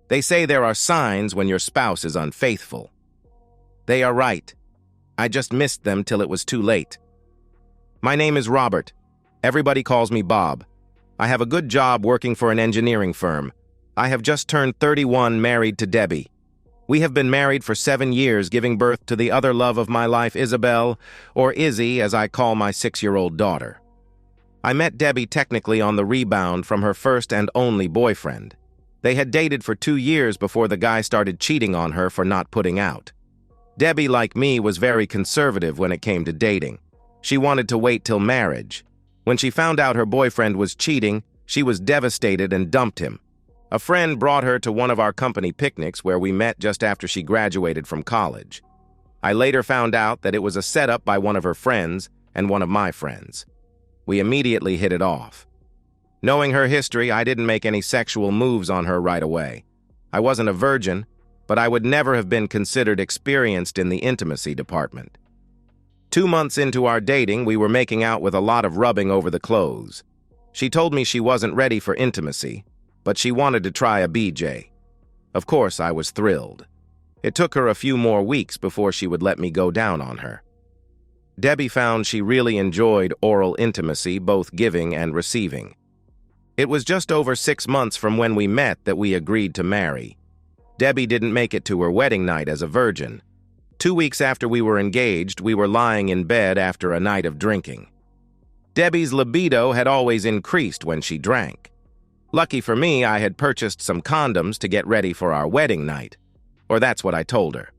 They say there are signs when your spouse is unfaithful. They are right. I just missed them till it was too late. My name is Robert. Everybody calls me Bob. I have a good job working for an engineering firm. I have just turned 31, married to Debbie. We have been married for 7 years, giving birth to the other love of my life, Isabel, or Izzy, as I call my 6-year-old daughter. I met Debbie technically on the rebound from her first and only boyfriend. They had dated for 2 years before the guy started cheating on her for not putting out. Debbie, like me, was very conservative when it came to dating. She wanted to wait till marriage. When she found out her boyfriend was cheating, she was devastated and dumped him. A friend brought her to one of our company picnics where we met just after she graduated from college. I later found out that it was a setup by one of her friends and one of my friends. We immediately hit it off. Knowing her history, I didn't make any sexual moves on her right away. I wasn't a virgin, but I would never have been considered experienced in the intimacy department. 2 months into our dating, we were making out with a lot of rubbing over the clothes. She told me she wasn't ready for intimacy, but she wanted to try a BJ. Of course, I was thrilled. It took her a few more weeks before she would let me go down on her. Debbie found she really enjoyed oral intimacy, both giving and receiving. It was just over 6 months from when we met that we agreed to marry. Debbie didn't make it to her wedding night as a virgin. 2 weeks after we were engaged, we were lying in bed after a night of drinking. Debbie's libido had always increased when she drank. Lucky for me, I had purchased some condoms to get ready for our wedding night, or that's what I told her.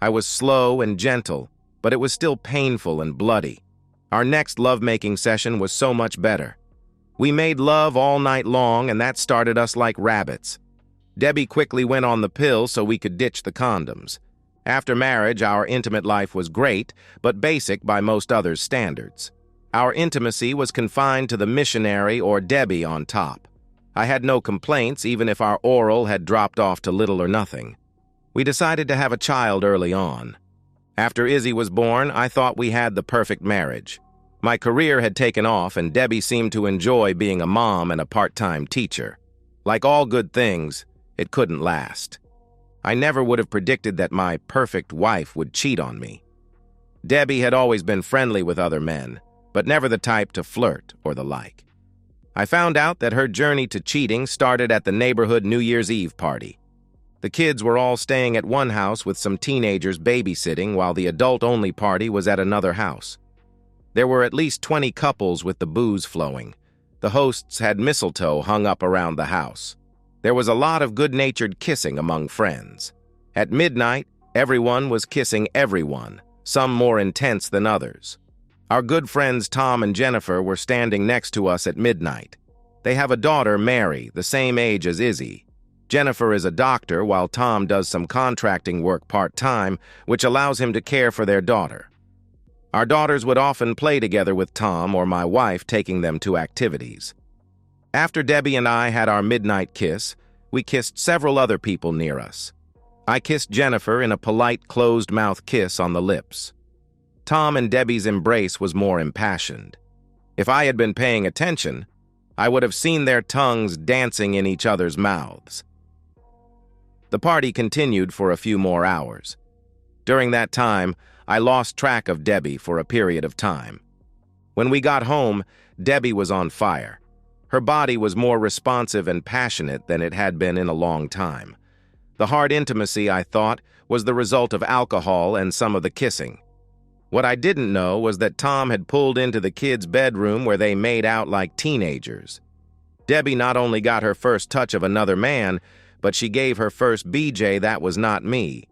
I was slow and gentle, but it was still painful and bloody. Our next lovemaking session was so much better. We made love all night long, and that started us like rabbits. Debbie quickly went on the pill so we could ditch the condoms. After marriage, our intimate life was great, but basic by most others' standards. Our intimacy was confined to the missionary or Debbie on top. I had no complaints, even if our oral had dropped off to little or nothing. We decided to have a child early on. After Izzy was born, I thought we had the perfect marriage. My career had taken off, and Debbie seemed to enjoy being a mom and a part-time teacher. Like all good things, it couldn't last. I never would have predicted that my perfect wife would cheat on me. Debbie had always been friendly with other men, but never the type to flirt or the like. I found out that her journey to cheating started at the neighborhood New Year's Eve party. The kids were all staying at one house with some teenagers babysitting, while the adult-only party was at another house. There were at least 20 couples with the booze flowing. The hosts had mistletoe hung up around the house. There was a lot of good-natured kissing among friends. At midnight, everyone was kissing everyone, some more intense than others. Our good friends Tom and Jennifer were standing next to us at midnight. They have a daughter, Mary, the same age as Izzy. Jennifer is a doctor, while Tom does some contracting work part-time, which allows him to care for their daughter. Our daughters would often play together with Tom or my wife, taking them to activities. After Debbie and I had our midnight kiss, we kissed several other people near us. I kissed Jennifer in a polite closed-mouth kiss on the lips. Tom and Debbie's embrace was more impassioned. If I had been paying attention, I would have seen their tongues dancing in each other's mouths. The party continued for a few more hours. During that time, I lost track of Debbie for a period of time. When we got home, Debbie was on fire. Her body was more responsive and passionate than it had been in a long time. The hard intimacy, I thought, was the result of alcohol and some of the kissing. What I didn't know was that Tom had pulled into the kids' bedroom where they made out like teenagers. Debbie not only got her first touch of another man, but she gave her first BJ that was not me.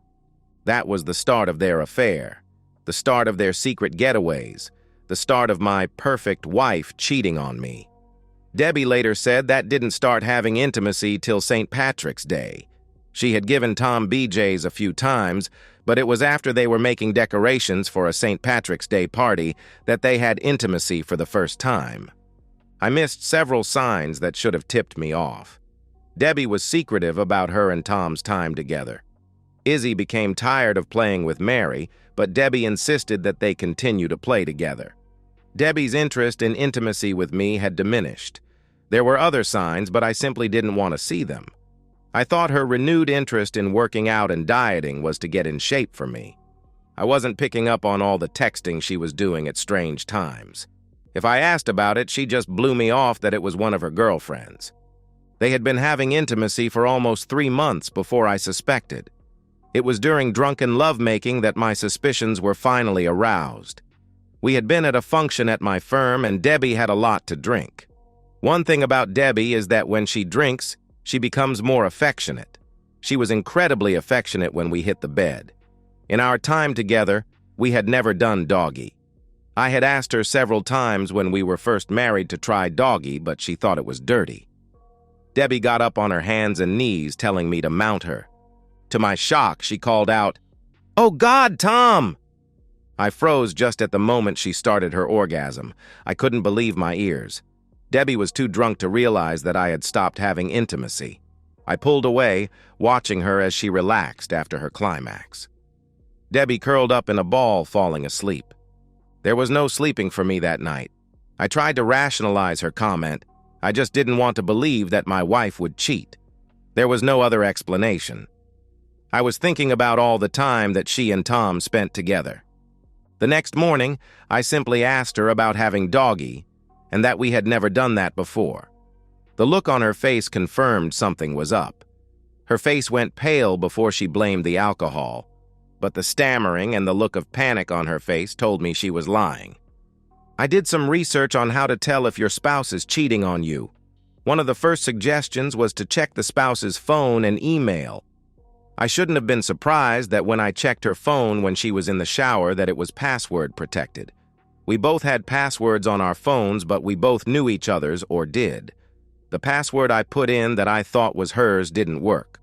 That was the start of their affair, the start of their secret getaways, the start of my perfect wife cheating on me. Debbie later said that didn't start having intimacy till St. Patrick's Day. She had given Tom BJs a few times, but it was after they were making decorations for a St. Patrick's Day party that they had intimacy for the first time. I missed several signs that should have tipped me off. Debbie was secretive about her and Tom's time together. Izzy became tired of playing with Mary, but Debbie insisted that they continue to play together. Debbie's interest in intimacy with me had diminished. There were other signs, but I simply didn't want to see them. I thought her renewed interest in working out and dieting was to get in shape for me. I wasn't picking up on all the texting she was doing at strange times. If I asked about it, she just blew me off that it was one of her girlfriends. They had been having intimacy for almost 3 months before I suspected. It was during drunken lovemaking that my suspicions were finally aroused. We had been at a function at my firm, and Debbie had a lot to drink. One thing about Debbie is that when she drinks, she becomes more affectionate. She was incredibly affectionate when we hit the bed. In our time together, we had never done doggy. I had asked her several times when we were first married to try doggy, but she thought it was dirty. Debbie got up on her hands and knees, telling me to mount her. To my shock, she called out, "Oh God, Tom!" I froze just at the moment she started her orgasm. I couldn't believe my ears. Debbie was too drunk to realize that I had stopped having intimacy. I pulled away, watching her as she relaxed after her climax. Debbie curled up in a ball, falling asleep. There was no sleeping for me that night. I tried to rationalize her comment. I just didn't want to believe that my wife would cheat. There was no other explanation. I was thinking about all the time that she and Tom spent together. The next morning, I simply asked her about having doggy, and that we had never done that before. The look on her face confirmed something was up. Her face went pale before she blamed the alcohol, but the stammering and the look of panic on her face told me she was lying. I did some research on how to tell if your spouse is cheating on you. One of the first suggestions was to check the spouse's phone and email. I shouldn't have been surprised that when I checked her phone when she was in the shower that it was password protected. We both had passwords on our phones, but we both knew each other's, or did. The password I put in that I thought was hers didn't work.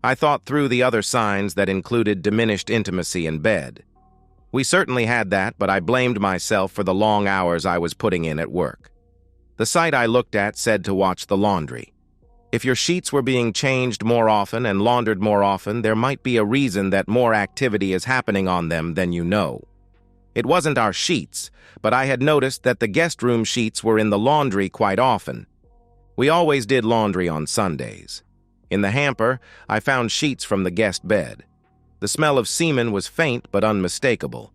I thought through the other signs that included diminished intimacy in bed. We certainly had that, but I blamed myself for the long hours I was putting in at work. The site I looked at said to watch the laundry. If your sheets were being changed more often and laundered more often, there might be a reason that more activity is happening on them than you know. It wasn't our sheets, but I had noticed that the guest room sheets were in the laundry quite often. We always did laundry on Sundays. In the hamper, I found sheets from the guest bed. The smell of semen was faint but unmistakable.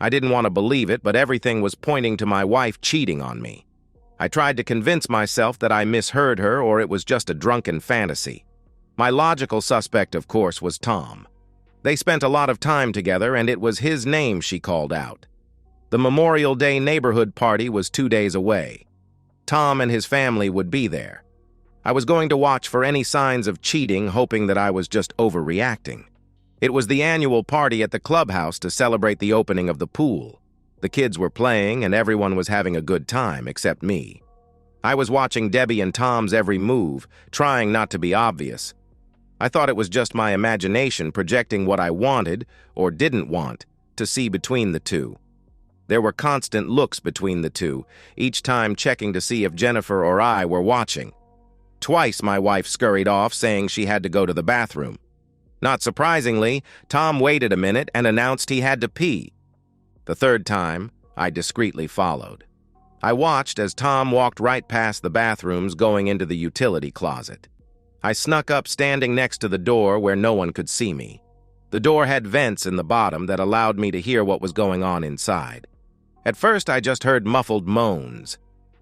I didn't want to believe it, but everything was pointing to my wife cheating on me. I tried to convince myself that I misheard her or it was just a drunken fantasy. My logical suspect, of course, was Tom. They spent a lot of time together, and it was his name she called out. The Memorial Day neighborhood party was 2 days away. Tom and his family would be there. I was going to watch for any signs of cheating, hoping that I was just overreacting. It was the annual party at the clubhouse to celebrate the opening of the pool. The kids were playing, and everyone was having a good time, except me. I was watching Debbie and Tom's every move, trying not to be obvious. I thought it was just my imagination projecting what I wanted, or didn't want, to see between the two. There were constant looks between the two, each time checking to see if Jennifer or I were watching. Twice my wife scurried off, saying she had to go to the bathroom. Not surprisingly, Tom waited a minute and announced he had to pee. The third time, I discreetly followed. I watched as Tom walked right past the bathrooms, going into the utility closet. I snuck up, standing next to the door where no one could see me. The door had vents in the bottom that allowed me to hear what was going on inside. At first, I just heard muffled moans.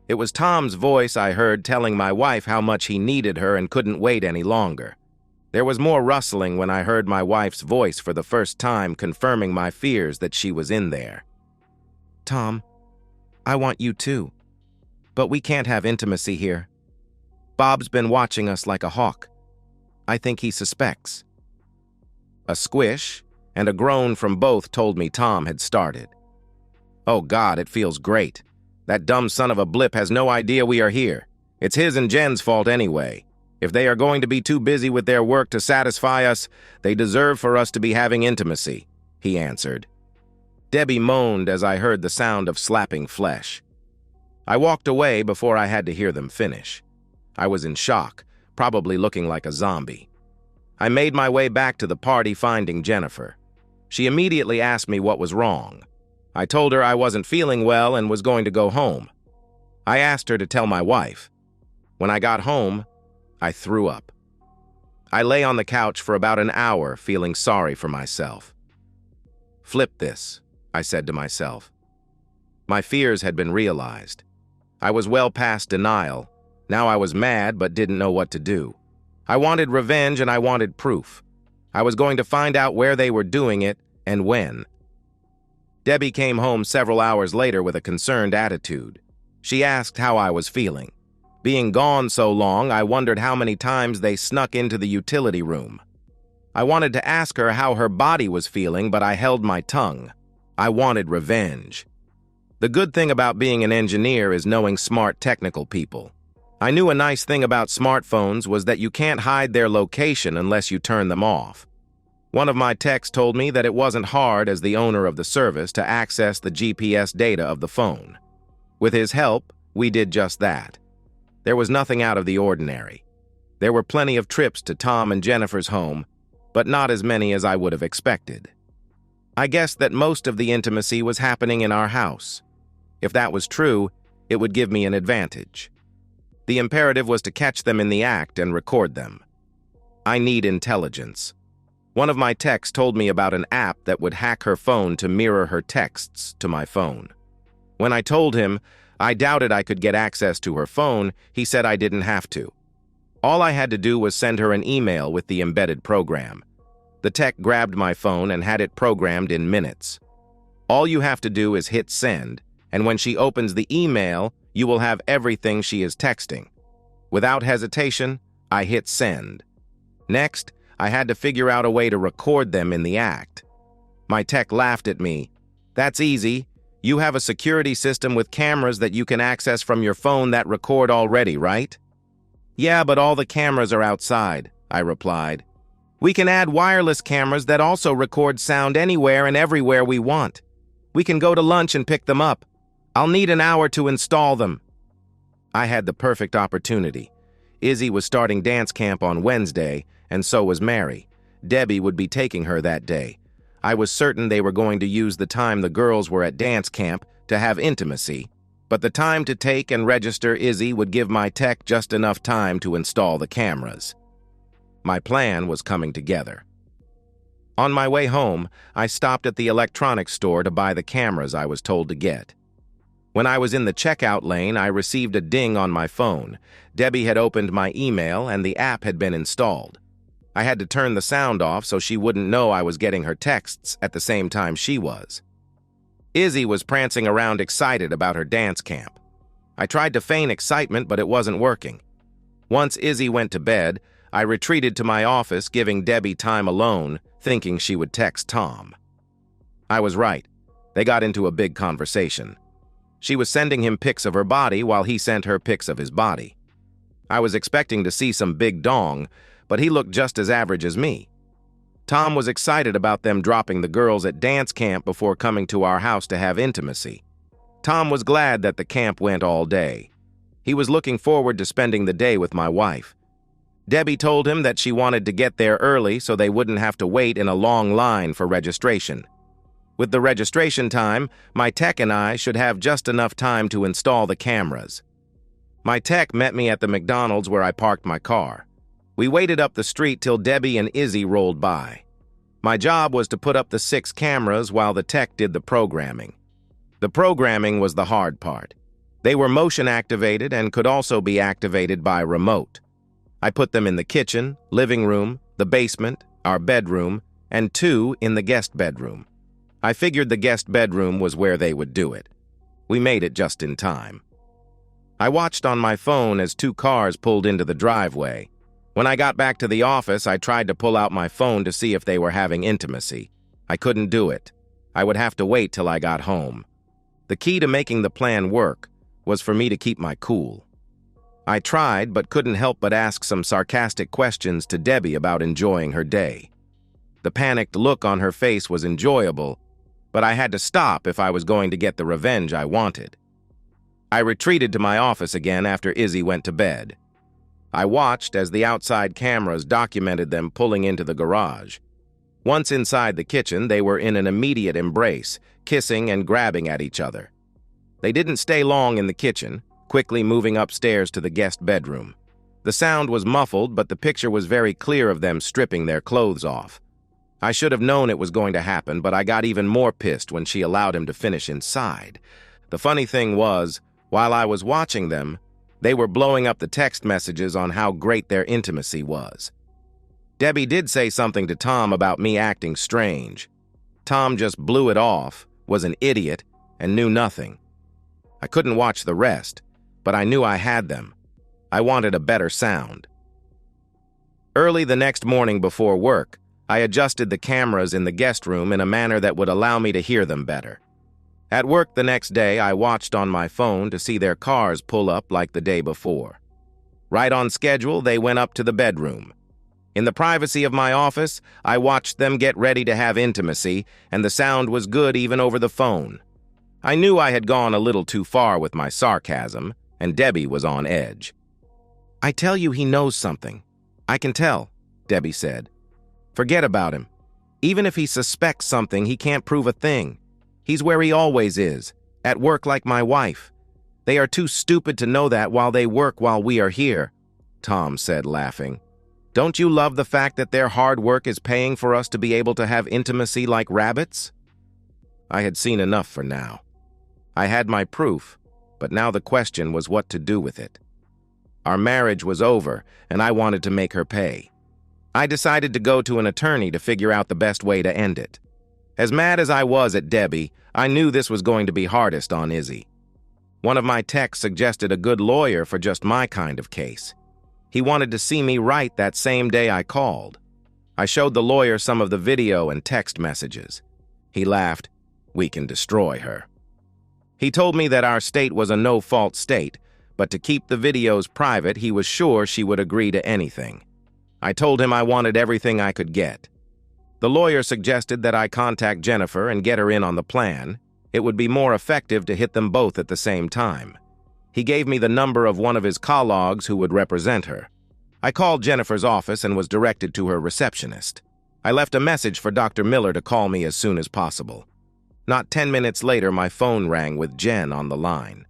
It was Tom's voice I heard telling my wife how much he needed her and couldn't wait any longer. There was more rustling when I heard my wife's voice for the first time, confirming my fears that she was in there. "Tom, I want you too. But we can't have intimacy here. Bob's been watching us like a hawk. I think he suspects." A squish and a groan from both told me Tom had started. "Oh God, it feels great. That dumb son of a blip has no idea we are here. It's his and Jen's fault anyway. If they are going to be too busy with their work to satisfy us, they deserve for us to be having intimacy," he answered. Debbie moaned as I heard the sound of slapping flesh. I walked away before I had to hear them finish. I was in shock, probably looking like a zombie. I made my way back to the party, finding Jennifer. She immediately asked me what was wrong. I told her I wasn't feeling well and was going to go home. I asked her to tell my wife. When I got home, I threw up. I lay on the couch for about an hour, feeling sorry for myself. Flip this, I said to myself. My fears had been realized. I was well past denial. Now I was mad but didn't know what to do. I wanted revenge and I wanted proof. I was going to find out where they were doing it and when. Debbie came home several hours later with a concerned attitude. She asked how I was feeling. Being gone so long, I wondered how many times they snuck into the utility room. I wanted to ask her how her body was feeling, but I held my tongue. I wanted revenge. The good thing about being an engineer is knowing smart technical people. I knew a nice thing about smartphones was that you can't hide their location unless you turn them off. One of my techs told me that it wasn't hard as the owner of the service to access the GPS data of the phone. With his help, we did just that. There was nothing out of the ordinary. There were plenty of trips to Tom and Jennifer's home, but not as many as I would have expected. I guessed that most of the intimacy was happening in our house. If that was true, it would give me an advantage. The imperative was to catch them in the act and record them. I need intelligence. One of my techs told me about an app that would hack her phone to mirror her texts to my phone. When I told him I doubted I could get access to her phone, he said I didn't have to. All I had to do was send her an email with the embedded program. The tech grabbed my phone and had it programmed in minutes. All you have to do is hit send, and when she opens the email, you will have everything she is texting. Without hesitation, I hit send. Next, I had to figure out a way to record them in the act. My tech laughed at me. That's easy. You have a security system with cameras that you can access from your phone that record already, right? Yeah, but all the cameras are outside, I replied. We can add wireless cameras that also record sound anywhere and everywhere we want. We can go to lunch and pick them up. I'll need an hour to install them. I had the perfect opportunity. Izzy was starting dance camp on Wednesday, and so was Mary. Debbie would be taking her that day. I was certain they were going to use the time the girls were at dance camp to have intimacy, but the time to take and register Izzy would give my tech just enough time to install the cameras. My plan was coming together. On my way home, I stopped at the electronics store to buy the cameras I was told to get. When I was in the checkout lane, I received a ding on my phone. Debbie had opened my email and the app had been installed. I had to turn the sound off so she wouldn't know I was getting her texts at the same time she was. Izzy was prancing around excited about her dance camp. I tried to feign excitement, but it wasn't working. Once Izzy went to bed, I retreated to my office, giving Debbie time alone, thinking she would text Tom. I was right. They got into a big conversation. She was sending him pics of her body while he sent her pics of his body. I was expecting to see some big dong, but he looked just as average as me. Tom was excited about them dropping the girls at dance camp before coming to our house to have intimacy. Tom was glad that the camp went all day. He was looking forward to spending the day with my wife. Debbie told him that she wanted to get there early so they wouldn't have to wait in a long line for registration. With the registration time, my tech and I should have just enough time to install the cameras. My tech met me at the McDonald's where I parked my car. We waited up the street till Debbie and Izzy rolled by. My job was to put up the 6 cameras while the tech did the programming. The programming was the hard part. They were motion activated and could also be activated by remote. I put them in the kitchen, living room, the basement, our bedroom, and 2 in the guest bedroom. I figured the guest bedroom was where they would do it. We made it just in time. I watched on my phone as 2 cars pulled into the driveway. When I got back to the office, I tried to pull out my phone to see if they were having intimacy. I couldn't do it. I would have to wait till I got home. The key to making the plan work was for me to keep my cool. I tried, but couldn't help but ask some sarcastic questions to Debbie about enjoying her day. The panicked look on her face was enjoyable, but I had to stop if I was going to get the revenge I wanted. I retreated to my office again after Izzy went to bed. I watched as the outside cameras documented them pulling into the garage. Once inside the kitchen, they were in an immediate embrace, kissing and grabbing at each other. They didn't stay long in the kitchen, quickly moving upstairs to the guest bedroom. The sound was muffled, but the picture was very clear of them stripping their clothes off. I should have known it was going to happen, but I got even more pissed when she allowed him to finish inside. The funny thing was, while I was watching them, they were blowing up the text messages on how great their intimacy was. Debbie did say something to Tom about me acting strange. Tom just blew it off, was an idiot, and knew nothing. I couldn't watch the rest, but I knew I had them. I wanted a better sound. Early the next morning before work, I adjusted the cameras in the guest room in a manner that would allow me to hear them better. At work the next day, I watched on my phone to see their cars pull up like the day before. Right on schedule, they went up to the bedroom. In the privacy of my office, I watched them get ready to have intimacy, and the sound was good even over the phone. I knew I had gone a little too far with my sarcasm, and Debbie was on edge. "I tell you he knows something. I can tell," Debbie said. "Forget about him. Even if he suspects something, he can't prove a thing. He's where he always is, at work like my wife. They are too stupid to know that while they work while we are here," Tom said, laughing. "Don't you love the fact that their hard work is paying for us to be able to have intimacy like rabbits?" I had seen enough for now. I had my proof, but now the question was what to do with it. Our marriage was over, and I wanted to make her pay. I decided to go to an attorney to figure out the best way to end it. As mad as I was at Debbie, I knew this was going to be hardest on Izzy. One of my texts suggested a good lawyer for just my kind of case. He wanted to see me right that same day I called. I showed the lawyer some of the video and text messages. He laughed. "We can destroy her." He told me that our state was a no-fault state, but to keep the videos private, he was sure she would agree to anything. I told him I wanted everything I could get. The lawyer suggested that I contact Jennifer and get her in on the plan. It would be more effective to hit them both at the same time. He gave me the number of one of his colleagues who would represent her. I called Jennifer's office and was directed to her receptionist. I left a message for Dr. Miller to call me as soon as possible. Not 10 minutes later, my phone rang with Jen on the line.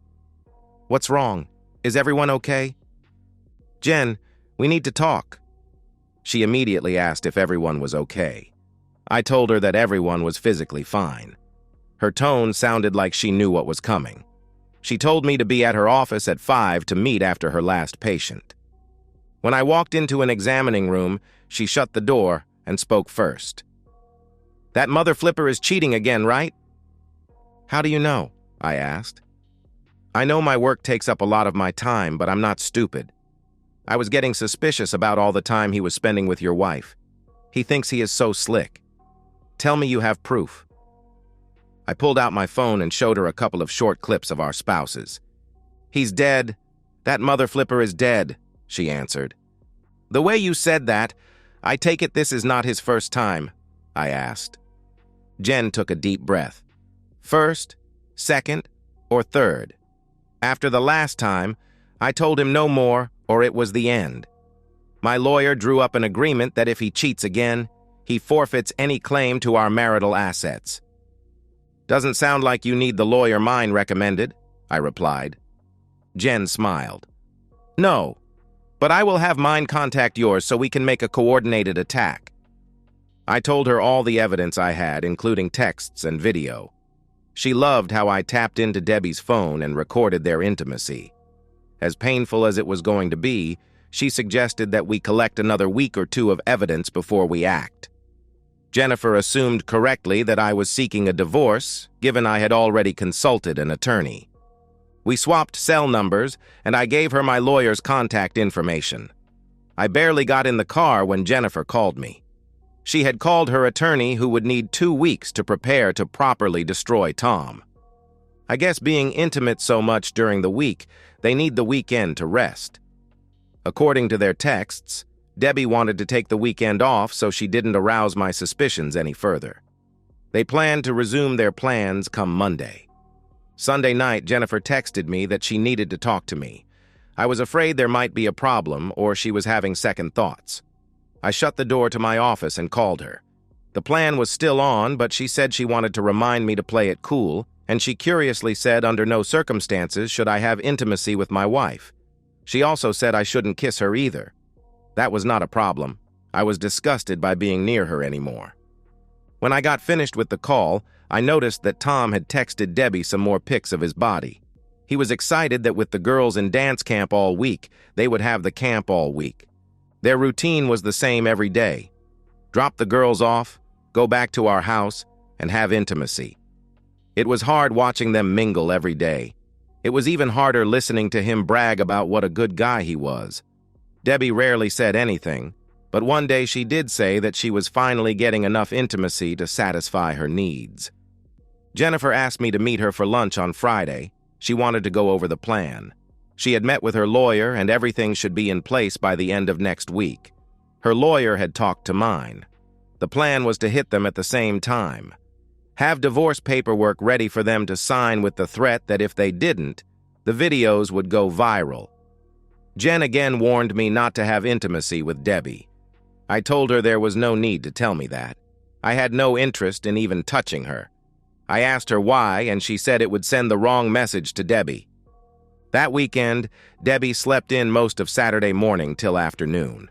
"What's wrong? Is everyone okay?" "Jen, we need to talk." She immediately asked if everyone was okay. I told her that everyone was physically fine. Her tone sounded like she knew what was coming. She told me to be at her office at 5 to meet after her last patient. When I walked into an examining room, she shut the door and spoke first. "That mother flipper is cheating again, right?" "How do you know?" I asked. "I know my work takes up a lot of my time, but I'm not stupid. I was getting suspicious about all the time he was spending with your wife. He thinks he is so slick. Tell me you have proof." I pulled out my phone and showed her a couple of short clips of our spouses. "He's dead. That mother flipper is dead," she answered. "The way you said that, I take it this is not his first time," I asked. Jen took a deep breath. "First, second, or third? After the last time, I told him no more or it was the end. My lawyer drew up an agreement that if he cheats again, he forfeits any claim to our marital assets." "Doesn't sound like you need the lawyer mine recommended," I replied. Jen smiled. "No, but I will have mine contact yours so we can make a coordinated attack." I told her all the evidence I had, including texts and video. She loved how I tapped into Debbie's phone and recorded their intimacy. As painful as it was going to be, she suggested that we collect another week or two of evidence before we act. Jennifer assumed correctly that I was seeking a divorce, given I had already consulted an attorney. We swapped cell numbers, and I gave her my lawyer's contact information. I barely got in the car when Jennifer called me. She had called her attorney, who would need 2 weeks to prepare to properly destroy Tom. I guess being intimate so much during the week, they need the weekend to rest. According to their texts, Debbie wanted to take the weekend off so she didn't arouse my suspicions any further. They planned to resume their plans come Monday. Sunday night, Jennifer texted me that she needed to talk to me. I was afraid there might be a problem or she was having second thoughts. I shut the door to my office and called her. The plan was still on, but she said she wanted to remind me to play it cool, and she curiously said under no circumstances should I have intimacy with my wife. She also said I shouldn't kiss her either. That was not a problem. I was disgusted by being near her anymore. When I got finished with the call, I noticed that Tom had texted Debbie some more pics of his body. He was excited that with the girls in dance camp all week, they would have the camp all week. Their routine was the same every day. Drop the girls off, go back to our house, and have intimacy. It was hard watching them mingle every day. It was even harder listening to him brag about what a good guy he was. Debbie rarely said anything, but one day she did say that she was finally getting enough intimacy to satisfy her needs. Jennifer asked me to meet her for lunch on Friday. She wanted to go over the plan. She had met with her lawyer and everything should be in place by the end of next week. Her lawyer had talked to mine. The plan was to hit them at the same time. Have divorce paperwork ready for them to sign with the threat that if they didn't, the videos would go viral. Jen again warned me not to have intimacy with Debbie. I told her there was no need to tell me that. I had no interest in even touching her. I asked her why, and she said it would send the wrong message to Debbie. That weekend, Debbie slept in most of Saturday morning till afternoon.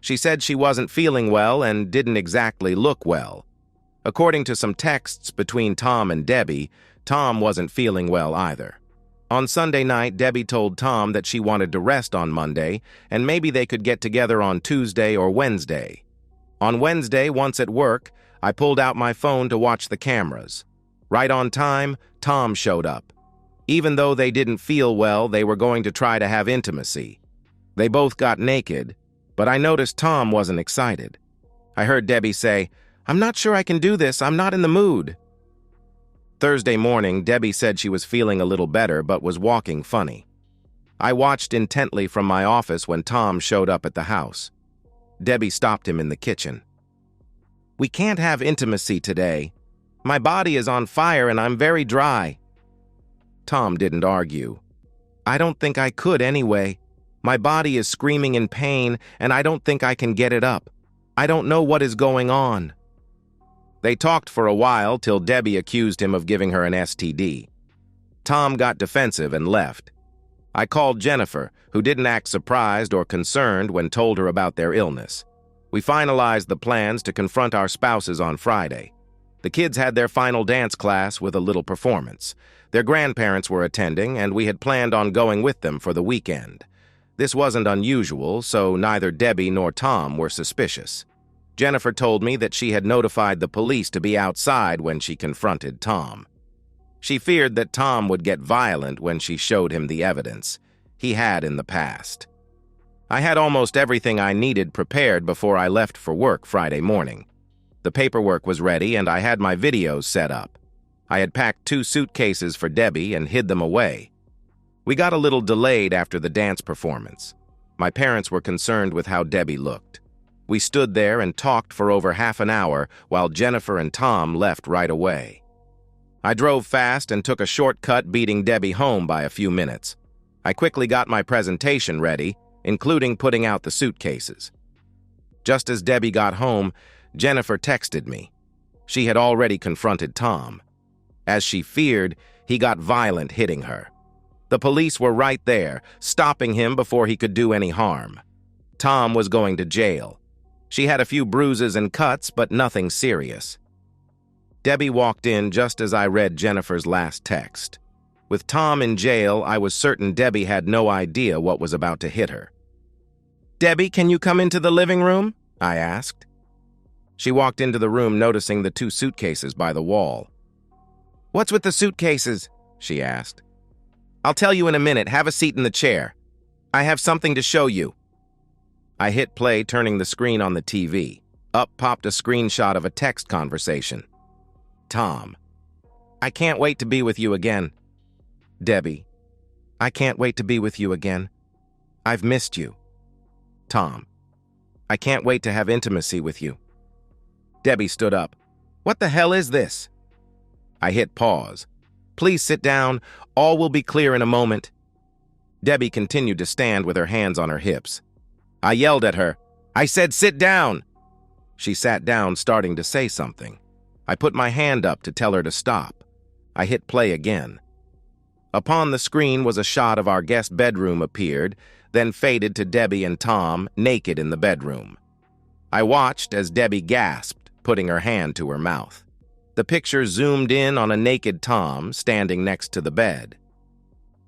She said she wasn't feeling well and didn't exactly look well. According to some texts between Tom and Debbie, Tom wasn't feeling well either. On Sunday night, Debbie told Tom that she wanted to rest on Monday, and maybe they could get together on Tuesday or Wednesday. On Wednesday, once at work, I pulled out my phone to watch the cameras. Right on time, Tom showed up. Even though they didn't feel well, they were going to try to have intimacy. They both got naked, but I noticed Tom wasn't excited. I heard Debbie say, "I'm not sure I can do this, I'm not in the mood." Thursday morning, Debbie said she was feeling a little better but was walking funny. I watched intently from my office when Tom showed up at the house. Debbie stopped him in the kitchen. "We can't have intimacy today. My body is on fire and I'm very dry." Tom didn't argue. "I don't think I could anyway. My body is screaming in pain and I don't think I can get it up. I don't know what is going on." They talked for a while till Debbie accused him of giving her an STD. Tom got defensive and left. I called Jennifer, who didn't act surprised or concerned when told her about their illness. We finalized the plans to confront our spouses on Friday. The kids had their final dance class with a little performance. Their grandparents were attending, and we had planned on going with them for the weekend. This wasn't unusual, so neither Debbie nor Tom were suspicious. Jennifer told me that she had notified the police to be outside when she confronted Tom. She feared that Tom would get violent when she showed him the evidence. He had in the past. I had almost everything I needed prepared before I left for work Friday morning. The paperwork was ready and I had my videos set up. I had packed 2 suitcases for Debbie and hid them away. We got a little delayed after the dance performance. My parents were concerned with how Debbie looked. We stood there and talked for over half an hour while Jennifer and Tom left right away. I drove fast and took a shortcut, beating Debbie home by a few minutes. I quickly got my presentation ready, including putting out the suitcases. Just as Debbie got home, Jennifer texted me. She had already confronted Tom. As she feared, he got violent, hitting her. The police were right there, stopping him before he could do any harm. Tom was going to jail. She had a few bruises and cuts, but nothing serious. Debbie walked in just as I read Jennifer's last text. With Tom in jail, I was certain Debbie had no idea what was about to hit her. "Debbie, can you come into the living room?" I asked. She walked into the room, noticing the 2 suitcases by the wall. "What's with the suitcases?" she asked. "I'll tell you in a minute. Have a seat in the chair. I have something to show you." I hit play, turning the screen on the TV. Up popped a screenshot of a text conversation. Tom: "I can't wait to be with you again." Debbie: "I can't wait to be with you again. I've missed you." Tom: "I can't wait to have intimacy with you." Debbie stood up. "What the hell is this?" I hit pause. "Please sit down. All will be clear in a moment." Debbie continued to stand with her hands on her hips. I yelled at her. "I said sit down!" She sat down, starting to say something. I put my hand up to tell her to stop. I hit play again. Upon the screen was a shot of our guest bedroom appeared, then faded to Debbie and Tom naked in the bedroom. I watched as Debbie gasped, putting her hand to her mouth. The picture zoomed in on a naked Tom standing next to the bed.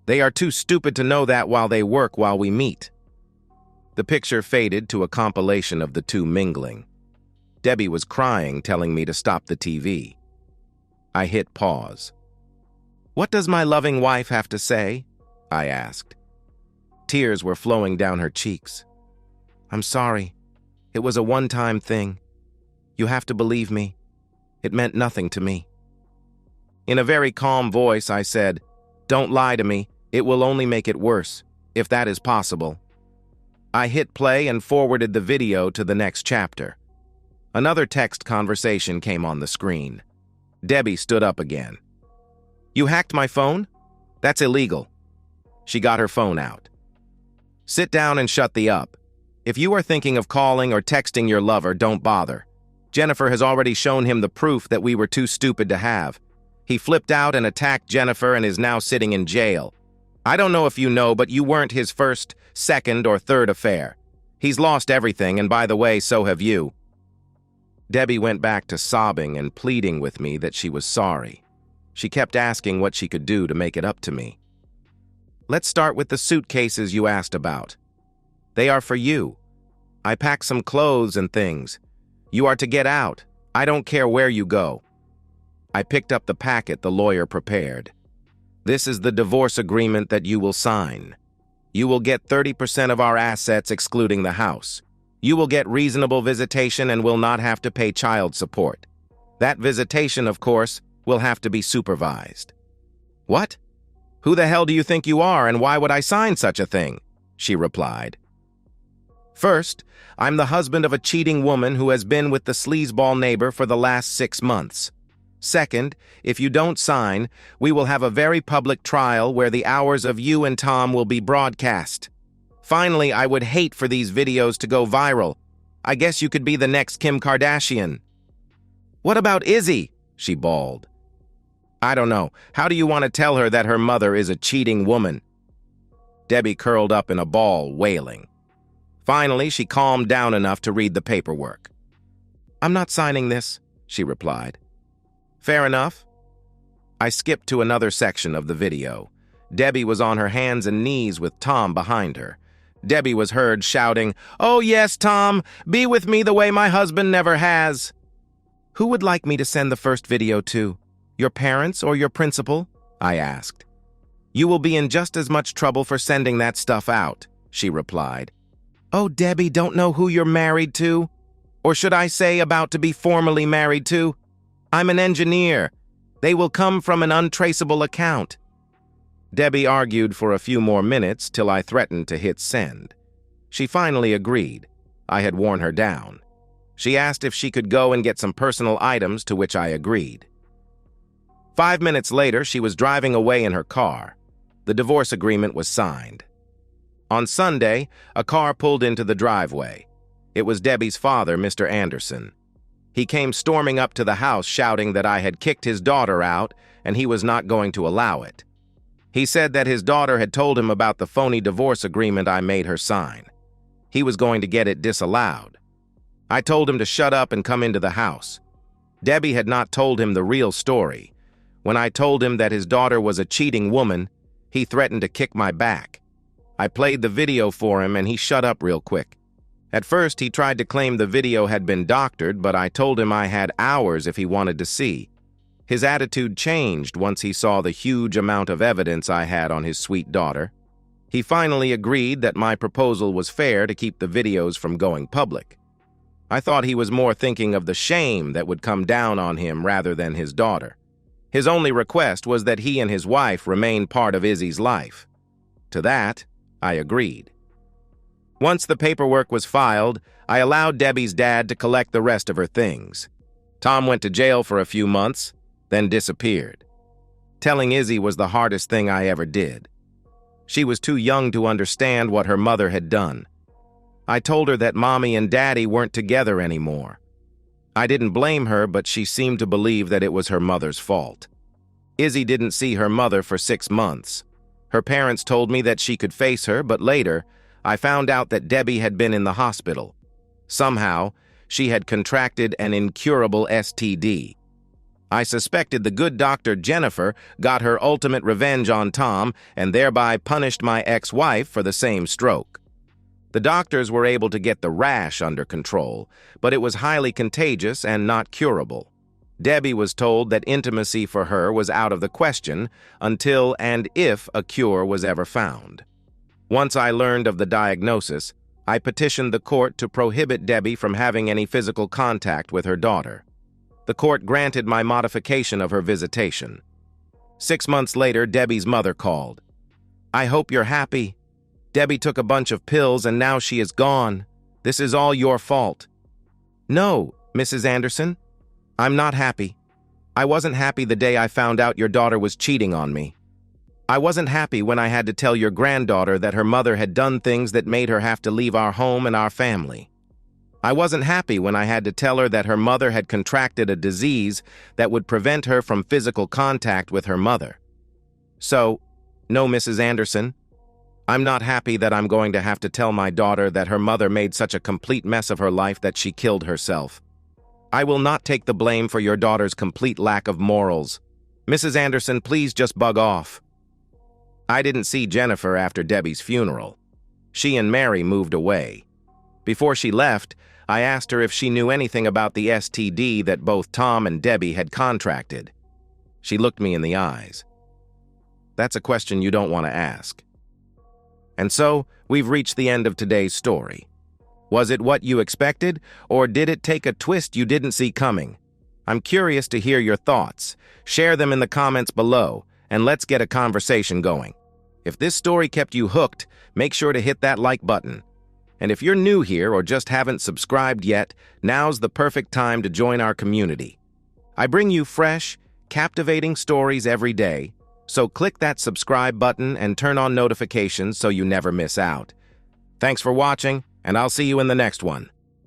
They are too stupid to know that while they work while we meet. The picture faded to a compilation of the two mingling. Debbie was crying, telling me to stop the TV. I hit pause. "What does my loving wife have to say?" I asked. Tears were flowing down her cheeks. "I'm sorry. It was a one-time thing. You have to believe me. It meant nothing to me." In a very calm voice, I said, "Don't lie to me. It will only make it worse, if that is possible." I hit play and forwarded the video to the next chapter. Another text conversation came on the screen. Debbie stood up again. "You hacked my phone? That's illegal." She got her phone out. "Sit down and shut the up. If you are thinking of calling or texting your lover, don't bother. Jennifer has already shown him the proof that we were too stupid to have. He flipped out and attacked Jennifer and is now sitting in jail. I don't know if you know, but you weren't his first, second, or third affair. He's lost everything, and by the way, so have you." Debbie went back to sobbing and pleading with me that she was sorry. She kept asking what she could do to make it up to me. "Let's start with the suitcases you asked about. They are for you. I packed some clothes and things. You are to get out. I don't care where you go." I picked up the packet the lawyer prepared. "This is the divorce agreement that you will sign. You will get 30% of our assets excluding the house. You will get reasonable visitation and will not have to pay child support. That visitation, of course, will have to be supervised." "What? Who the hell do you think you are, and why would I sign such a thing?" she replied. "First, I'm the husband of a cheating woman who has been with the sleazeball neighbor for the last 6 months. Second, if you don't sign, we will have a very public trial where the hours of you and Tom will be broadcast. Finally, I would hate for these videos to go viral. I guess you could be the next Kim Kardashian." "What about Izzy?" she bawled. "I don't know. How do you want to tell her that her mother is a cheating woman?" Debbie curled up in a ball, wailing. Finally, she calmed down enough to read the paperwork. "I'm not signing this," she replied. "Fair enough." I skipped to another section of the video. Debbie was on her hands and knees with Tom behind her. Debbie was heard shouting, "Oh yes, Tom, be with me the way my husband never has." "Who would like me to send the first video to? Your parents or your principal?" I asked. "You will be in just as much trouble for sending that stuff out," she replied. "Oh, Debbie, don't know who you're married to? Or should I say about to be formally married to? I'm an engineer. They will come from an untraceable account." Debbie argued for a few more minutes till I threatened to hit send. She finally agreed. I had worn her down. She asked if she could go and get some personal items, to which I agreed. 5 minutes later, she was driving away in her car. The divorce agreement was signed. On Sunday, a car pulled into the driveway. It was Debbie's father, Mr. Anderson. He came storming up to the house shouting that I had kicked his daughter out and he was not going to allow it. He said that his daughter had told him about the phony divorce agreement I made her sign. He was going to get it disallowed. I told him to shut up and come into the house. Debbie had not told him the real story. When I told him that his daughter was a cheating woman, he threatened to kick my back. I played the video for him and he shut up real quick. At first, he tried to claim the video had been doctored, but I told him I had hours if he wanted to see. His attitude changed once he saw the huge amount of evidence I had on his sweet daughter. He finally agreed that my proposal was fair to keep the videos from going public. I thought he was more thinking of the shame that would come down on him rather than his daughter. His only request was that he and his wife remain part of Izzy's life. To that, I agreed. Once the paperwork was filed, I allowed Debbie's dad to collect the rest of her things. Tom went to jail for a few months, then disappeared. Telling Izzy was the hardest thing I ever did. She was too young to understand what her mother had done. I told her that Mommy and Daddy weren't together anymore. I didn't blame her, but she seemed to believe that it was her mother's fault. Izzy didn't see her mother for 6 months. Her parents told me that she could face her, but later, I found out that Debbie had been in the hospital. Somehow, she had contracted an incurable STD. I suspected the good doctor Jennifer got her ultimate revenge on Tom and thereby punished my ex-wife for the same stroke. The doctors were able to get the rash under control, but it was highly contagious and not curable. Debbie was told that intimacy for her was out of the question until and if a cure was ever found. Once I learned of the diagnosis, I petitioned the court to prohibit Debbie from having any physical contact with her daughter. The court granted my modification of her visitation. 6 months later, Debbie's mother called. "I hope you're happy. Debbie took a bunch of pills and now she is gone. This is all your fault." "No, Mrs. Anderson. I'm not happy. I wasn't happy the day I found out your daughter was cheating on me. I wasn't happy when I had to tell your granddaughter that her mother had done things that made her have to leave our home and our family. I wasn't happy when I had to tell her that her mother had contracted a disease that would prevent her from physical contact with her mother. So, no, Mrs. Anderson, I'm not happy that I'm going to have to tell my daughter that her mother made such a complete mess of her life that she killed herself. I will not take the blame for your daughter's complete lack of morals. Mrs. Anderson, please just bug off." I didn't see Jennifer after Debbie's funeral. She and Mary moved away. Before she left, I asked her if she knew anything about the STD that both Tom and Debbie had contracted. She looked me in the eyes. That's a question you don't want to ask. And so, we've reached the end of today's story. Was it what you expected, or did it take a twist you didn't see coming? I'm curious to hear your thoughts. Share them in the comments below, and let's get a conversation going. If this story kept you hooked, make sure to hit that like button. And if you're new here or just haven't subscribed yet, now's the perfect time to join our community. I bring you fresh, captivating stories every day, so click that subscribe button and turn on notifications so you never miss out. Thanks for watching, and I'll see you in the next one.